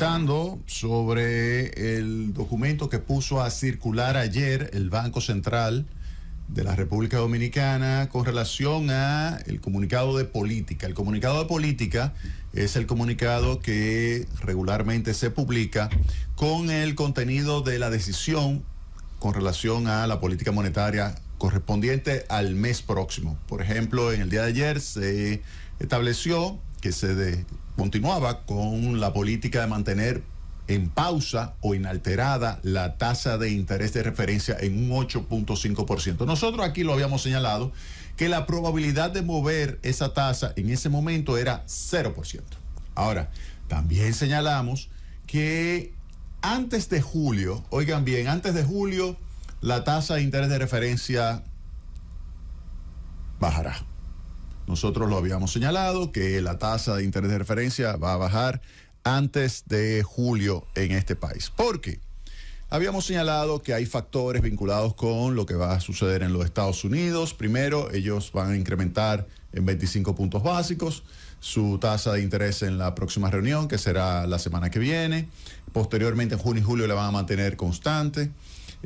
comentando sobre el documento que puso a circular ayer el Banco Central de la República Dominicana con relación a el comunicado de política. El comunicado de política es el comunicado que regularmente se publica con el contenido de la decisión con relación a la política monetaria correspondiente al mes próximo. Por ejemplo, en el día de ayer se estableció que se continuaba con la política de mantener en pausa o inalterada la tasa de interés de referencia en un 8.5%. Nosotros aquí lo habíamos señalado que la probabilidad de mover esa tasa en ese momento era 0%. Ahora, también señalamos que antes de julio, oigan bien, antes de julio la tasa de interés de referencia bajará. Nosotros lo habíamos señalado que la tasa de interés de referencia va a bajar antes de julio en este país. ¿Por qué? Habíamos señalado que hay factores vinculados con lo que va a suceder en los Estados Unidos. Primero, ellos van a incrementar en 25 puntos básicos su tasa de interés en la próxima reunión, que será la semana que viene. Posteriormente, en junio y julio la van a mantener constante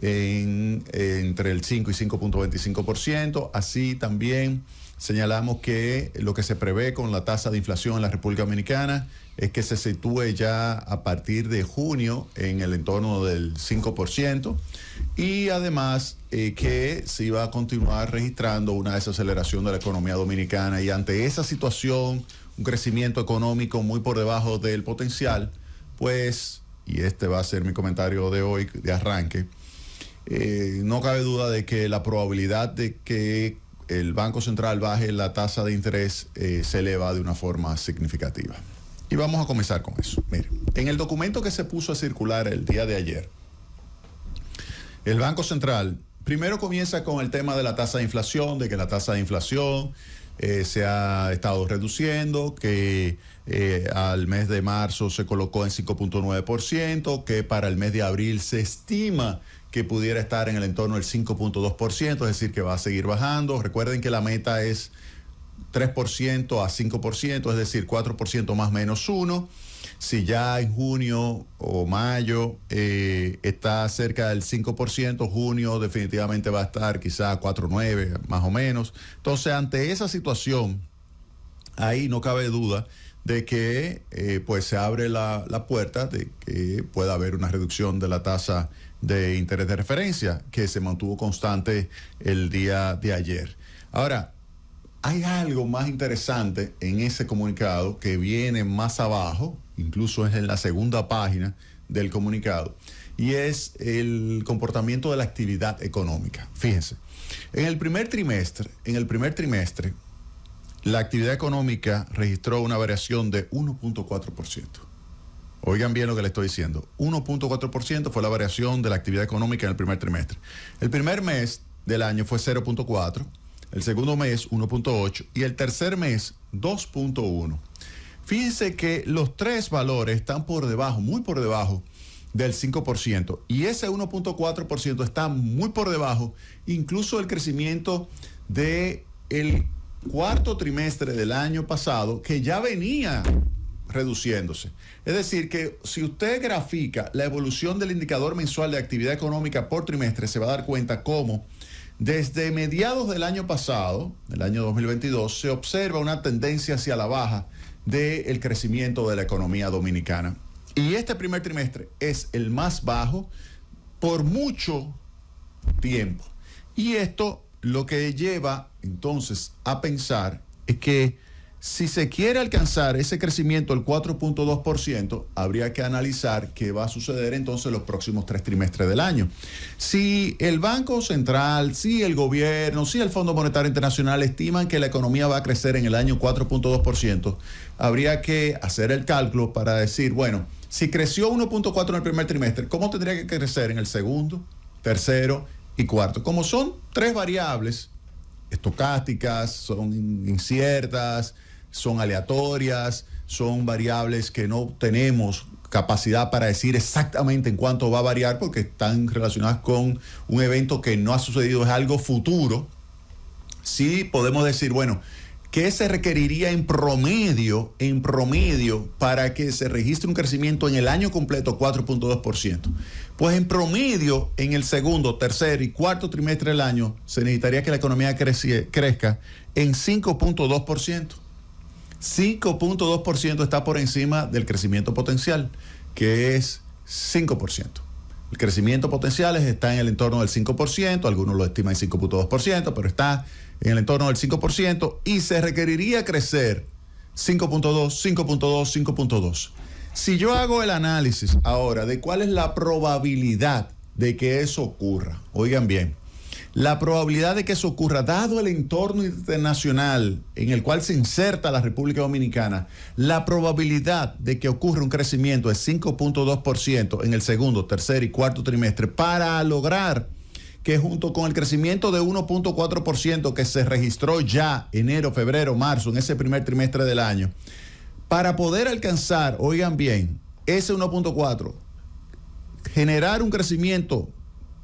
entre el 5 y 5.25%. Así también señalamos que lo que se prevé con la tasa de inflación en la República Dominicana es que se sitúe ya a partir de junio en el entorno del 5%, y además que se iba a continuar registrando una desaceleración de la economía dominicana, y ante esa situación, un crecimiento económico muy por debajo del potencial, pues, y este va a ser mi comentario de hoy de arranque, no cabe duda de que la probabilidad de que el Banco Central baje la tasa de interés se eleva de una forma significativa. Y vamos a comenzar con eso. Miren, en el documento que se puso a circular el día de ayer, el Banco Central primero comienza con el tema de la tasa de inflación, de que la tasa de inflación se ha estado reduciendo, que al mes de marzo se colocó en 5.9%, que para el mes de abril se estima que pudiera estar en el entorno del 5.2%, es decir, que va a seguir bajando. Recuerden que la meta es 3% a 5%, es decir, 4% más menos 1. Si ya en junio o mayo está cerca del 5%, junio definitivamente va a estar quizá a 4.9 más o menos. Entonces, ante esa situación, ahí no cabe duda de que pues se abre la puerta de que pueda haber una reducción de la tasa de interés de referencia, que se mantuvo constante el día de ayer. Ahora, hay algo más interesante en ese comunicado que viene más abajo, incluso es en la segunda página del comunicado, y es el comportamiento de la actividad económica. Fíjense, en el primer trimestre, la actividad económica registró una variación de 1.4%. Oigan bien lo que le estoy diciendo. 1.4% fue la variación de la actividad económica en el primer trimestre. El primer mes del año fue 0.4%, el segundo mes 1.8% y el tercer mes 2.1%. Fíjense que los tres valores están por debajo, muy por debajo del 5%, y ese 1.4% está muy por debajo incluso del crecimiento del cuarto trimestre del año pasado, que ya venía reduciéndose. Es decir, que si usted grafica la evolución del indicador mensual de actividad económica por trimestre, se va a dar cuenta cómo desde mediados del año pasado, del año 2022, se observa una tendencia hacia la baja del crecimiento de la economía dominicana. Y este primer trimestre es el más bajo por mucho tiempo. Y esto lo que lleva entonces a pensar es que si se quiere alcanzar ese crecimiento del 4.2%, habría que analizar qué va a suceder entonces los próximos 3 trimestres del año. Si el Banco Central, si el gobierno, si el Fondo Monetario Internacional estiman que la economía va a crecer en el año 4.2%, habría que hacer el cálculo para decir, bueno, si creció 1.4 en el primer trimestre, ¿cómo tendría que crecer en el segundo, tercero y cuarto? Como son 3 variables estocásticas, son inciertas, son aleatorias, son variables que no tenemos capacidad para decir exactamente en cuánto va a variar, porque están relacionadas con un evento que no ha sucedido, es algo futuro. Sí podemos decir, bueno, ¿qué se requeriría en promedio para que se registre un crecimiento en el año completo 4.2%? Pues en promedio, en el segundo, tercer y cuarto trimestre del año, se necesitaría que la economía crezca en 5.2%. 5.2% está por encima del crecimiento potencial, que es 5%. El crecimiento potencial está en el entorno del 5%, algunos lo estiman en 5.2%, pero está en el entorno del 5% y se requeriría crecer 5.2. Si yo hago el análisis ahora de cuál es la probabilidad de que eso ocurra, oigan bien, la probabilidad de que eso ocurra, dado el entorno internacional en el cual se inserta la República Dominicana, la probabilidad de que ocurra un crecimiento de 5.2% en el segundo, tercer y cuarto trimestre para lograr que junto con el crecimiento de 1.4% que se registró ya enero, febrero, marzo, en ese primer trimestre del año, para poder alcanzar, oigan bien, ese 1.4, generar un crecimiento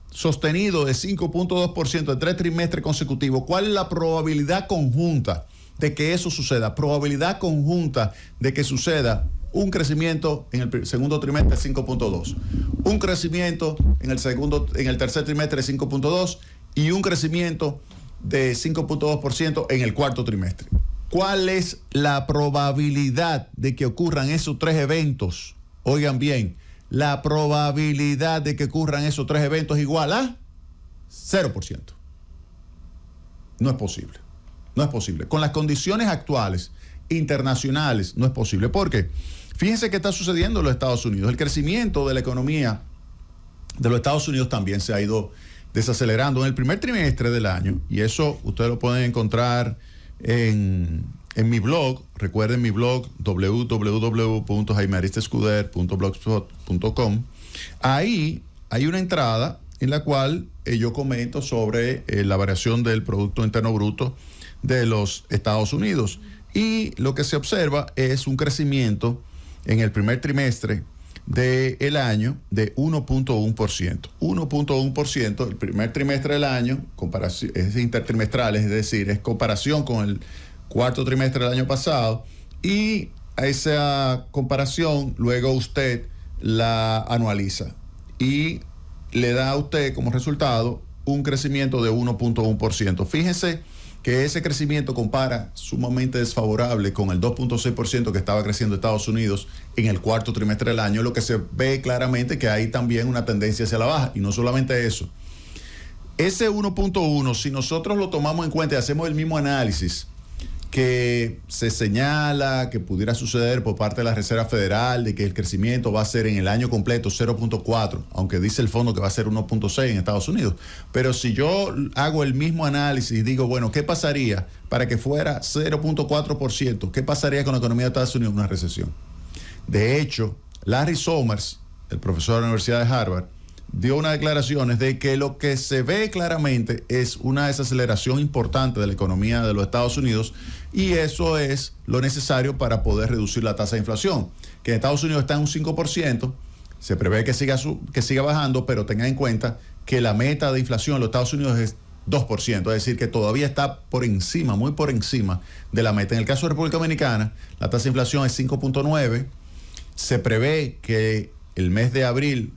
sostenido de 5.2% en 3 trimestres consecutivos, ¿cuál es la probabilidad conjunta de que eso suceda? Probabilidad conjunta de que suceda un crecimiento en el segundo trimestre de 5.2, un crecimiento en el tercer trimestre de 5.2 y un crecimiento de 5.2% en el cuarto trimestre. ¿Cuál es la probabilidad de que ocurran esos tres eventos? Oigan bien, la probabilidad de que ocurran esos tres eventos es igual a 0%. No es posible. No es posible. Con las condiciones actuales, internacionales, no es posible. ¿Por qué? Fíjense qué está sucediendo en los Estados Unidos. El crecimiento de la economía de los Estados Unidos también se ha ido desacelerando en el primer trimestre del año. Y eso ustedes lo pueden encontrar en mi blog. Recuerden mi blog www.jaimearistescuder.blogspot.com. Ahí hay una entrada en la cual yo comento sobre la variación del Producto Interno Bruto de los Estados Unidos. Y lo que se observa es un crecimiento en el primer trimestre del año de 1.1%. 1.1% el primer trimestre del año, es intertrimestral, es decir, es comparación con el cuarto trimestre del año pasado, y a esa comparación luego usted la anualiza y le da a usted como resultado un crecimiento de 1.1%. Fíjense que ese crecimiento compara sumamente desfavorable con el 2.6% que estaba creciendo Estados Unidos en el cuarto trimestre del año, lo que se ve claramente que hay también una tendencia hacia la baja. Y no solamente eso, ese 1.1, si nosotros lo tomamos en cuenta y hacemos el mismo análisis que se señala que pudiera suceder por parte de la Reserva Federal, de que el crecimiento va a ser en el año completo 0.4, aunque dice el fondo que va a ser 1.6 en Estados Unidos. Pero si yo hago el mismo análisis y digo, bueno, ¿qué pasaría para que fuera 0.4%? ¿Qué pasaría con la economía de Estados Unidos en una recesión? De hecho, Larry Summers, el profesor de la Universidad de Harvard, dio unas declaraciones de que lo que se ve claramente es una desaceleración importante de la economía de los Estados Unidos, y eso es lo necesario para poder reducir la tasa de inflación, que en Estados Unidos está en un 5%, se prevé que siga bajando, pero tengan en cuenta que la meta de inflación en los Estados Unidos es 2%, es decir, que todavía está por encima, muy por encima de la meta. En el caso de República Dominicana, la tasa de inflación es 5.9%, se prevé que el mes de abril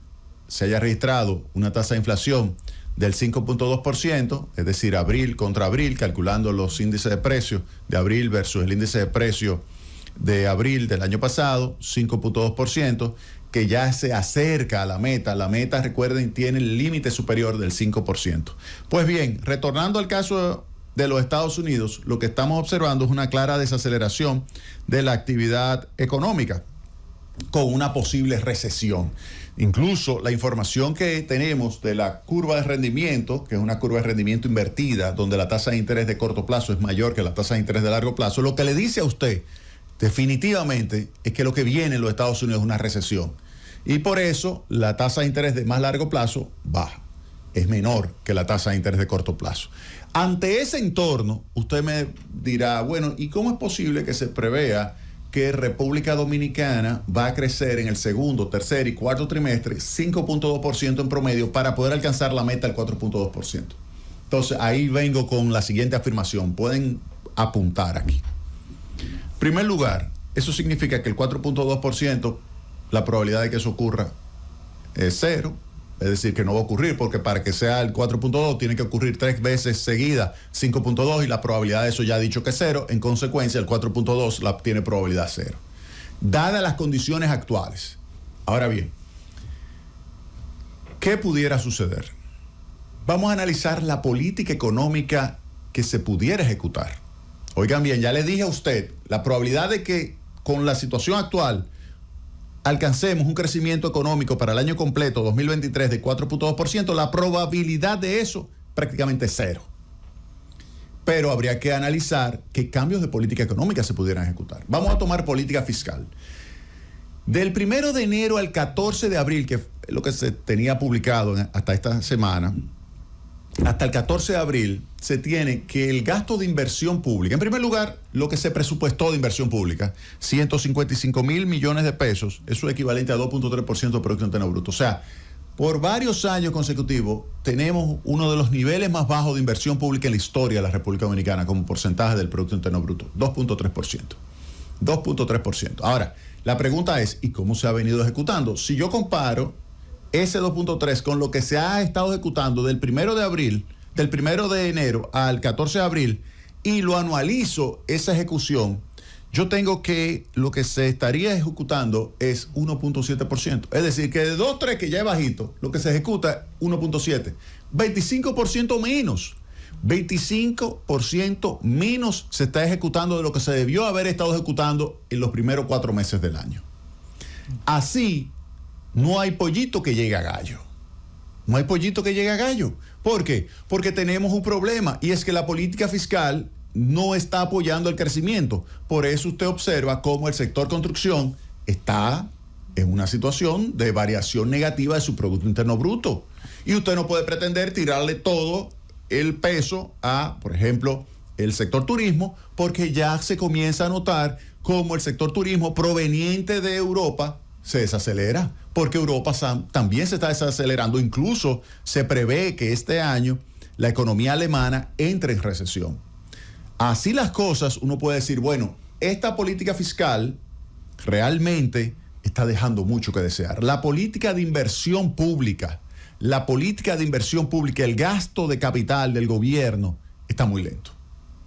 se haya registrado una tasa de inflación del 5.2%, es decir, abril contra abril, calculando los índices de precios de abril versus el índice de precio de abril del año pasado, 5.2%, que ya se acerca a la meta. La meta, recuerden, tiene el límite superior del 5%. Pues bien, retornando al caso de los Estados Unidos, lo que estamos observando es una clara desaceleración de la actividad económica, con una posible recesión. Incluso la información que tenemos de la curva de rendimiento, que es una curva de rendimiento invertida, donde la tasa de interés de corto plazo es mayor que la tasa de interés de largo plazo, lo que le dice a usted definitivamente es que lo que viene en los Estados Unidos es una recesión. Y por eso la tasa de interés de más largo plazo baja, es menor que la tasa de interés de corto plazo. Ante ese entorno, usted me dirá, bueno, ¿y cómo es posible que se prevea que República Dominicana va a crecer en el segundo, tercer y cuarto trimestre 5.2% en promedio para poder alcanzar la meta del 4.2%? Entonces, ahí vengo con la siguiente afirmación. Pueden apuntar aquí. En primer lugar, eso significa que el 4.2%, la probabilidad de que eso ocurra es cero. Es decir, que no va a ocurrir, porque para que sea el 4.2 tiene que ocurrir 3 veces seguida 5.2 y la probabilidad de eso ya ha dicho que es cero. En consecuencia, el 4.2 la tiene probabilidad cero, dadas las condiciones actuales. Ahora bien, ¿qué pudiera suceder? Vamos a analizar la política económica que se pudiera ejecutar. Oigan bien, ya le dije a usted, la probabilidad de que con la situación actual alcancemos un crecimiento económico para el año completo 2023 de 4.2%, la probabilidad de eso prácticamente es cero. Pero habría que analizar qué cambios de política económica se pudieran ejecutar. Vamos a tomar política fiscal. Del 1 de enero al 14 de abril, que es lo que se tenía publicado hasta esta semana, hasta el 14 de abril se tiene que el gasto de inversión pública, en primer lugar, lo que se presupuestó de inversión pública, 155,000 millones de pesos, eso es equivalente a 2.3% de Producto Interno Bruto. O sea, por varios años consecutivos tenemos uno de los niveles más bajos de inversión pública en la historia de la República Dominicana como porcentaje del Producto Interno Bruto, 2.3%. 2.3%. Ahora, la pregunta es, ¿y cómo se ha venido ejecutando? Si yo comparo ese 2.3 con lo que se ha estado ejecutando del 1 de enero al 14 de abril y lo anualizo esa ejecución, yo tengo que lo que se estaría ejecutando es 1.7%. Es decir, que de 2.3 que ya es bajito, lo que se ejecuta 1.7. 25% menos. 25% menos se está ejecutando de lo que se debió haber estado ejecutando en los primeros 4 meses del año. Así, no hay pollito que llegue a gallo. No hay pollito que llegue a gallo. ¿Por qué? Porque tenemos un problema y es que la política fiscal no está apoyando el crecimiento. Por eso usted observa cómo el sector construcción está en una situación de variación negativa de su Producto Interno Bruto. Y usted no puede pretender tirarle todo el peso a, por ejemplo, el sector turismo, porque ya se comienza a notar cómo el sector turismo proveniente de Europa se desacelera, porque Europa también se está desacelerando. Incluso se prevé que este año la economía alemana entre en recesión. Así las cosas, uno puede decir, bueno, esta política fiscal realmente está dejando mucho que desear. La política de inversión pública, el gasto de capital del gobierno está muy lento.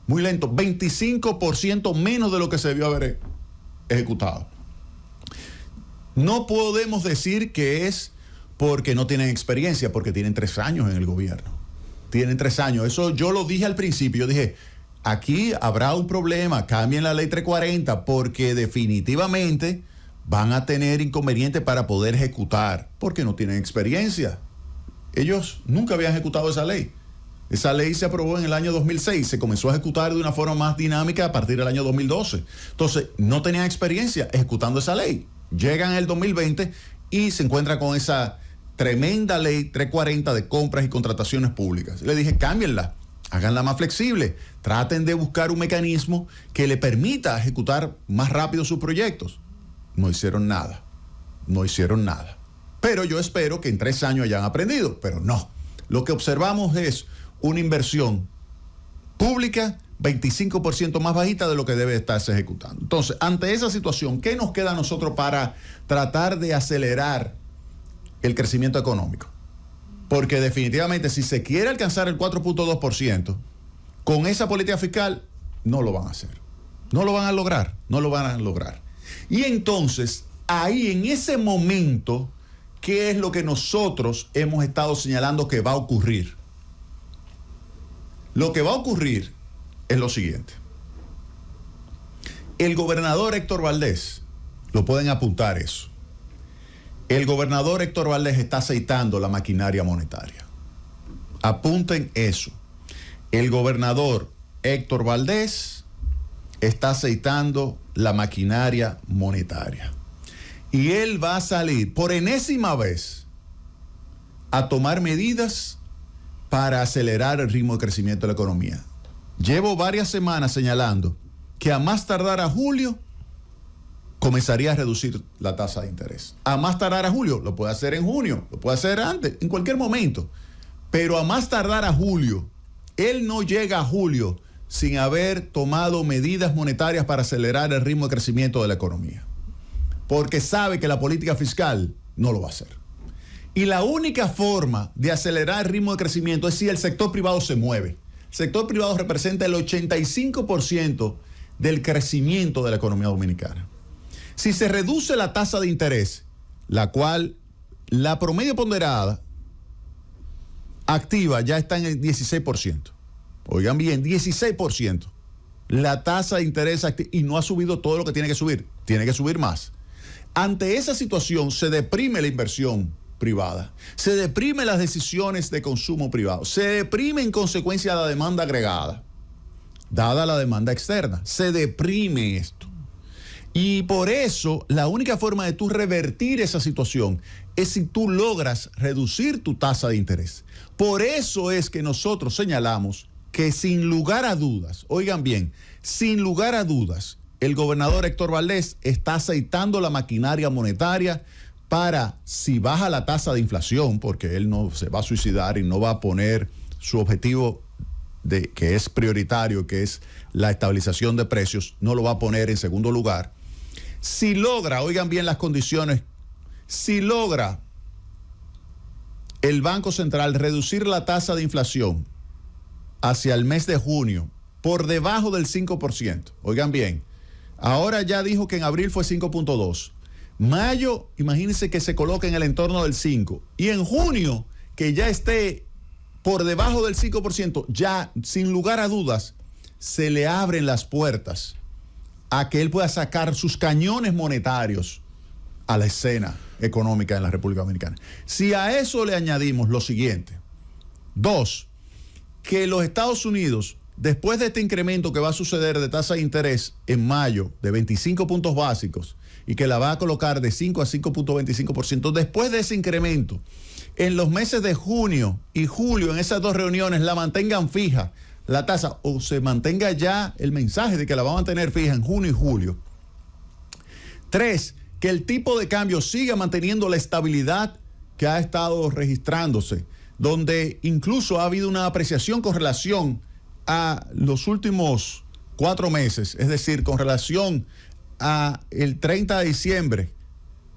Muy lento, 25% menos de lo que se debió haber ejecutado. No podemos decir que es porque no tienen experiencia, porque tienen 3 años en el gobierno. Tienen 3 años. Eso yo lo dije al principio. Yo dije, aquí habrá un problema, cambien la ley 340, porque definitivamente van a tener inconvenientes para poder ejecutar, porque no tienen experiencia. Ellos nunca habían ejecutado esa ley. Esa ley se aprobó en el año 2006, se comenzó a ejecutar de una forma más dinámica a partir del año 2012. Entonces, no tenían experiencia ejecutando esa ley. Llegan en el 2020 y se encuentran con esa tremenda ley 340 de compras y contrataciones públicas. Le dije, cámbienla, háganla más flexible, traten de buscar un mecanismo que le permita ejecutar más rápido sus proyectos. No hicieron nada, no hicieron nada. Pero yo espero que en 3 años hayan aprendido, pero no. Lo que observamos es una inversión pública 25% más bajita de lo que debe estarse ejecutando. Entonces, ante esa situación, ¿qué nos queda a nosotros para tratar de acelerar el crecimiento económico? Porque definitivamente si se quiere alcanzar el 4.2%, con esa política fiscal no lo van a hacer. No lo van a lograr, no lo van a lograr. Y entonces, ahí en ese momento, ¿qué es lo que nosotros hemos estado señalando que va a ocurrir? Lo que va a ocurrir es lo siguiente. El gobernador Héctor Valdés, lo pueden apuntar eso. El gobernador Héctor Valdés está aceitando la maquinaria monetaria. Apunten eso. El gobernador Héctor Valdés está aceitando la maquinaria monetaria. Y él va a salir por enésima vez a tomar medidas para acelerar el ritmo de crecimiento de la economía. Llevo varias semanas señalando que a más tardar a julio comenzaría a reducir la tasa de interés. A más tardar a julio, lo puede hacer en junio, lo puede hacer antes, en cualquier momento. Pero a más tardar a julio, él no llega a julio sin haber tomado medidas monetarias para acelerar el ritmo de crecimiento de la economía. Porque sabe que la política fiscal no lo va a hacer. Y la única forma de acelerar el ritmo de crecimiento es si el sector privado se mueve. El sector privado representa el 85% del crecimiento de la economía dominicana. Si se reduce la tasa de interés, la cual la promedio ponderada activa ya está en el 16%. Oigan bien, 16%. La tasa de interés activa, y no ha subido todo lo que tiene que subir más. Ante esa situación se deprime la inversión privada, se deprime las decisiones de consumo privado, se deprime en consecuencia la demanda agregada, dada la demanda externa, se deprime esto. Y por eso la única forma de tú revertir esa situación es si tú logras reducir tu tasa de interés. Por eso es que nosotros señalamos que sin lugar a dudas, oigan bien, sin lugar a dudas, el gobernador Héctor Valdés está aceitando la maquinaria monetaria para, si baja la tasa de inflación, porque él no se va a suicidar y no va a poner su objetivo que es prioritario, que es la estabilización de precios, no lo va a poner en segundo lugar. Si logra, oigan bien las condiciones, si logra el Banco Central reducir la tasa de inflación hacia el mes de junio por debajo del 5%, oigan bien, ahora ya dijo que en abril fue 5.2%, mayo, imagínense que se coloque en el entorno del 5%, y en junio, que ya esté por debajo del 5%, ya sin lugar a dudas, se le abren las puertas a que él pueda sacar sus cañones monetarios a la escena económica en la República Dominicana. Si a eso le añadimos lo siguiente: 2, que los Estados Unidos, después de este incremento que va a suceder de tasa de interés en mayo de 25 puntos básicos y que la va a colocar de 5 a 5.25%, después de ese incremento, en los meses de junio y julio, en esas dos reuniones, la mantengan fija la tasa, o se mantenga ya el mensaje de que la va a mantener fija en junio y julio. 3, que el tipo de cambio siga manteniendo la estabilidad que ha estado registrándose, donde incluso ha habido una apreciación con relación a los últimos 4 meses, es decir, con relación a el 30 de diciembre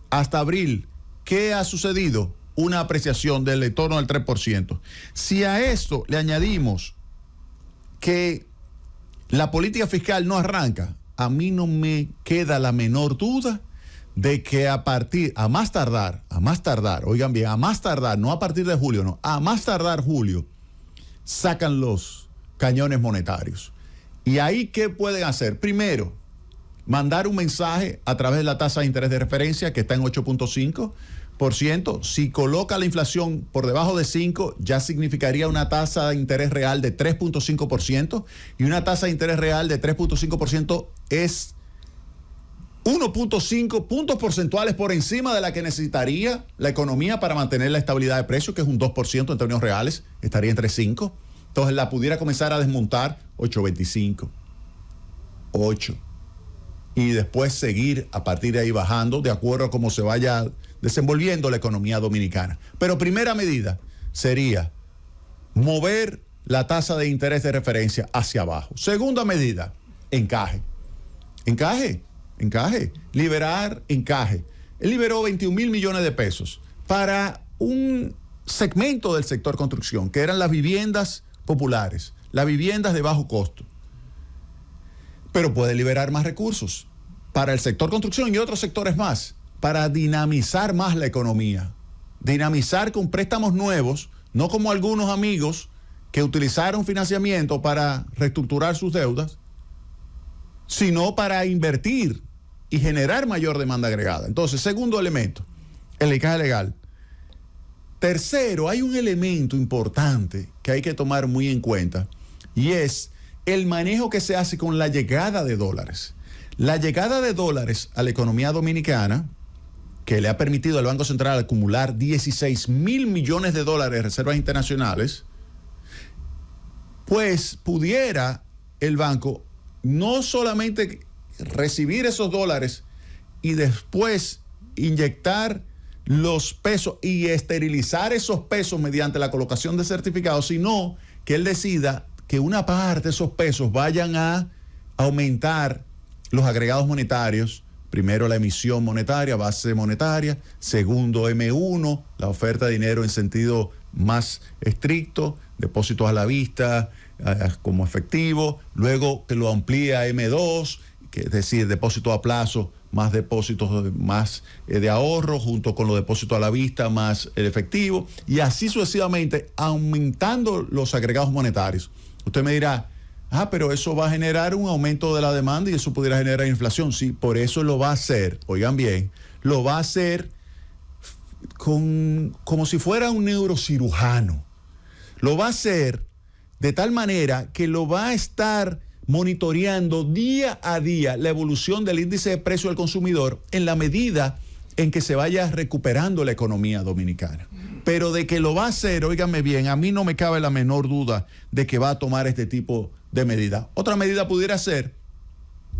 hasta abril, ¿qué ha sucedido? Una apreciación del entorno del 3%. Si a esto le añadimos que la política fiscal no arranca, a mí no me queda la menor duda de que a más tardar, oigan bien, a más tardar, no a partir de julio, no, a más tardar julio, sacan los cañones monetarios. ¿Y ahí qué pueden hacer? Primero, mandar un mensaje a través de la tasa de interés de referencia, que está en 8.5%. Si coloca la inflación por debajo de 5, ya significaría una tasa de interés real de 3.5%, y una tasa de interés real de 3.5% es 1.5 puntos porcentuales por encima de la que necesitaría la economía para mantener la estabilidad de precios, que es un 2% en términos reales, estaría entre 5. Entonces la pudiera comenzar a desmontar 8.25, 8, y después seguir a partir de ahí bajando de acuerdo a cómo se vaya desenvolviendo la economía dominicana. Pero primera medida sería mover la tasa de interés de referencia hacia abajo. Segunda medida, encaje, liberar encaje. Él liberó 21,000 millones de pesos para un segmento del sector construcción, que eran las viviendas populares, las viviendas de bajo costo. Pero puede liberar más recursos para el sector construcción y otros sectores más, para dinamizar más la economía, dinamizar con préstamos nuevos, no como algunos amigos que utilizaron financiamiento para reestructurar sus deudas, sino para invertir y generar mayor demanda agregada. Entonces, segundo elemento, el encaje legal. Tercero, hay un elemento importante que hay que tomar muy en cuenta, y es el manejo que se hace con la llegada de dólares. La llegada de dólares a la economía dominicana, que le ha permitido al Banco Central acumular 16,000 millones de dólares de reservas internacionales, pues pudiera el banco no solamente recibir esos dólares y después inyectar los pesos y esterilizar esos pesos mediante la colocación de certificados, sino que él decida que una parte de esos pesos vayan a aumentar los agregados monetarios. Primero, la emisión monetaria, base monetaria. Segundo, M1, la oferta de dinero en sentido más estricto, depósitos a la vista como efectivo. Luego que lo amplía M2, que es decir, depósito a plazo más depósitos más de ahorro, junto con los depósitos a la vista más el efectivo. Y así sucesivamente, aumentando los agregados monetarios. Usted me dirá, pero eso va a generar un aumento de la demanda y eso pudiera generar inflación. Sí, por eso lo va a hacer, oigan bien, lo va a hacer como si fuera un neurocirujano. Lo va a hacer de tal manera que lo va a estar monitoreando día a día la evolución del índice de precio del consumidor en la medida en que se vaya recuperando la economía dominicana. Pero de que lo va a hacer, óigame bien, a mí no me cabe la menor duda de que va a tomar este tipo de medida. Otra medida pudiera ser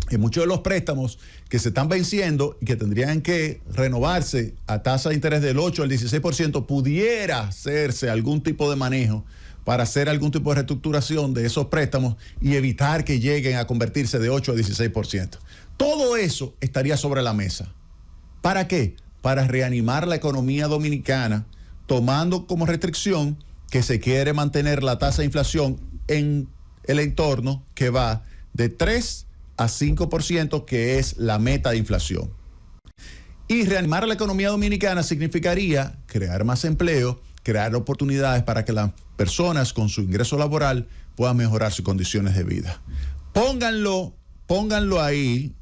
que muchos de los préstamos que se están venciendo y que tendrían que renovarse a tasa de interés del 8 al 16%, pudiera hacerse algún tipo de manejo para hacer algún tipo de reestructuración de esos préstamos y evitar que lleguen a convertirse de 8 a 16%. Todo eso estaría sobre la mesa. ¿Para qué? Para reanimar la economía dominicana, tomando como restricción que se quiere mantener la tasa de inflación en el entorno que va de 3 a 5%, que es la meta de inflación. Y reanimar la economía dominicana significaría crear más empleo, crear oportunidades para que las personas con su ingreso laboral puedan mejorar sus condiciones de vida. Pónganlo ahí,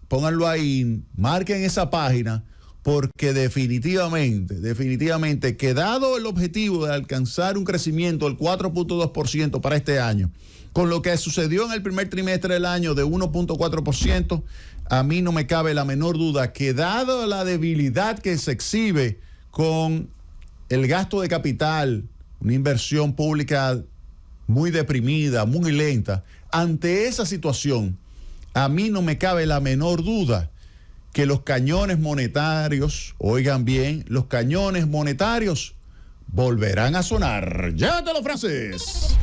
marquen esa página, porque definitivamente, que dado el objetivo de alcanzar un crecimiento del 4.2% para este año, con lo que sucedió en el primer trimestre del año de 1.4%, a mí no me cabe la menor duda que dado la debilidad que se exhibe con el gasto de capital, una inversión pública muy deprimida, muy lenta, ante esa situación, a mí no me cabe la menor duda que los cañones monetarios, oigan bien, los cañones monetarios volverán a sonar. ¡Llévatelo, Francis!